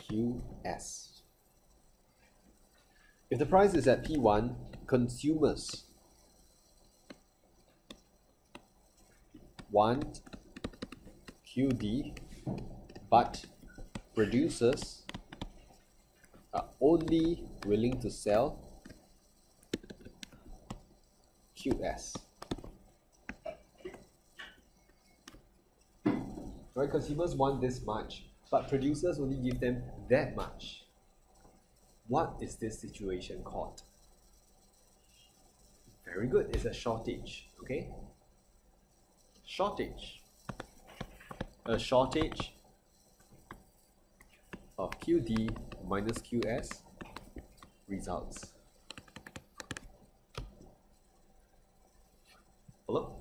QS. If the price is at P1, consumers want QD, but producers are only willing to sell QS. Right? Consumers want this much, but producers only give them that much. What is this situation called? Very good, it's a shortage, okay? Shortage. A shortage of QD minus QS results. Hello?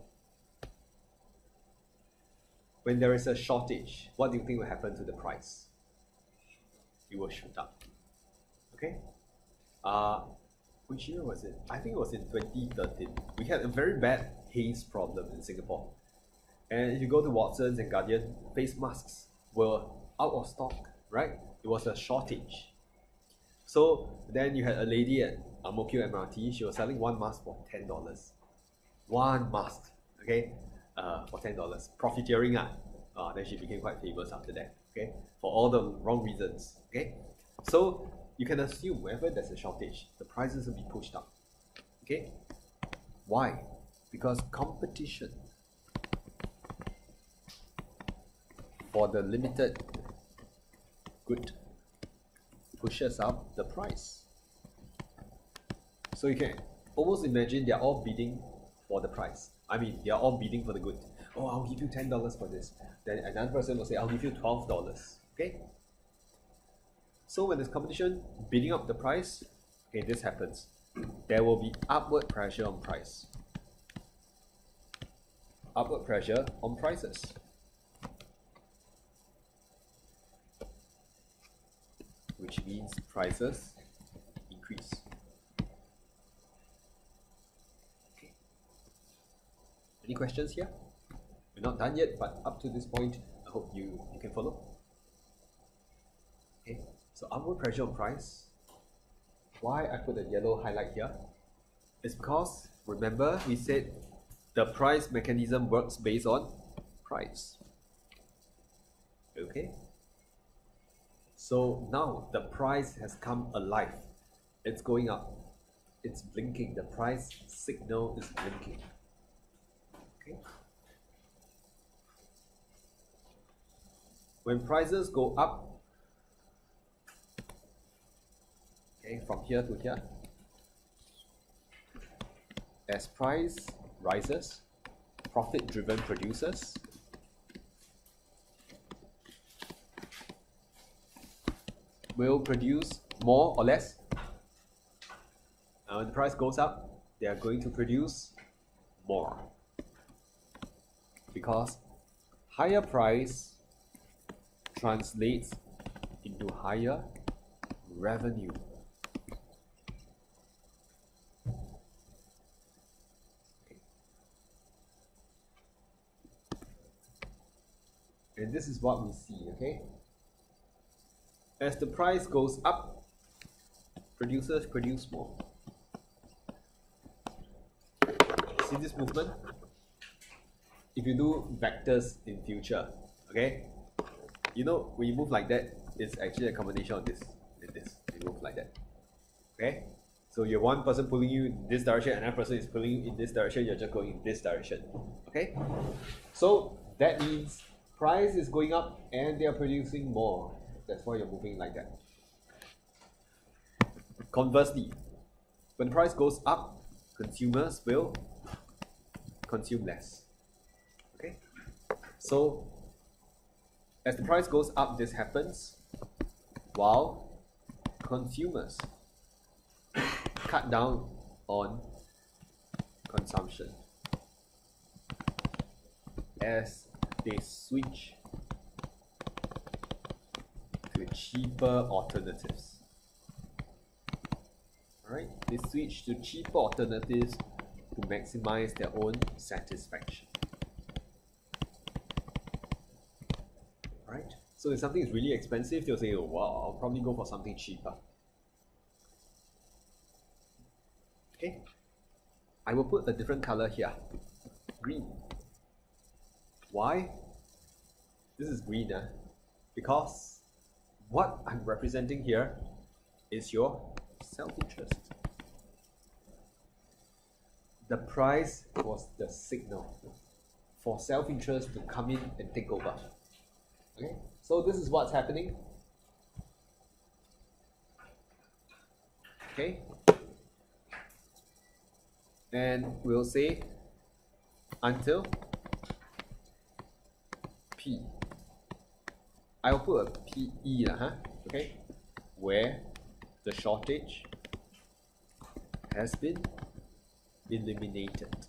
When there is a shortage, what do you think will happen to the price? It will shoot up. Okay? Which year was it? I think it was in 2013. We had a very bad haze problem in Singapore. And if you go to Watsons and Guardian, face masks were out of stock, right? It was a shortage. So then you had a lady at Ang Mo Kio MRT, she was selling one mask for $10. One mask, okay? For $10. Profiteering. Then she became quite famous after that, okay? For all the wrong reasons, okay? So you can assume wherever there's a shortage, the prices will be pushed up, okay? Why? Because competition for the limited good pushes up the price. So you can almost imagine they're all bidding for the price. I mean, they're all bidding for the good. Oh, I'll give you $10 for this. Then another person will say, I'll give you $12. Okay? So when there's competition bidding up the price, okay, this happens. There will be upward pressure on price. Upward pressure on prices. Which means prices increase. Okay. Any questions here? We're not done yet, but up to this point, I hope you can follow. Okay, so upward pressure on price. Why I put a yellow highlight here? It's because, remember, we said the price mechanism works based on price. Okay? So now the price has come alive. It's going up. It's blinking. The price signal is blinking. Okay? When prices go up, okay, from here to here, as price rises, profit-driven producers will produce more or less. When the price goes up, they are going to produce more, because higher price translates into higher revenue. Okay. And this is what we see, okay? As the price goes up, producers produce more. See this movement? If you do vectors in future, okay? You know, when you move like that, it's actually a combination of this and this. You move like that. Okay? So you're one person pulling you in this direction, another person is pulling you in this direction, you're just going in this direction. Okay? So that means price is going up and they are producing more. That's why you're moving like that. Conversely, when the price goes up, consumers will consume less. Okay? So as the price goes up, this happens while consumers cut down on consumption as they switch to cheaper alternatives. Alright, they switch to cheaper alternatives to maximize their own satisfaction. Alright, so So if something is really expensive, they'll say, oh, wow, I'll probably go for something cheaper. Okay, I will put a different color here, green. Why? This is green, because what I'm representing here is your self-interest. The price was the signal for self-interest to come in and take over. Okay, so this is what's happening. Okay, and we'll say until P. I'll put a PE okay, where the shortage has been eliminated.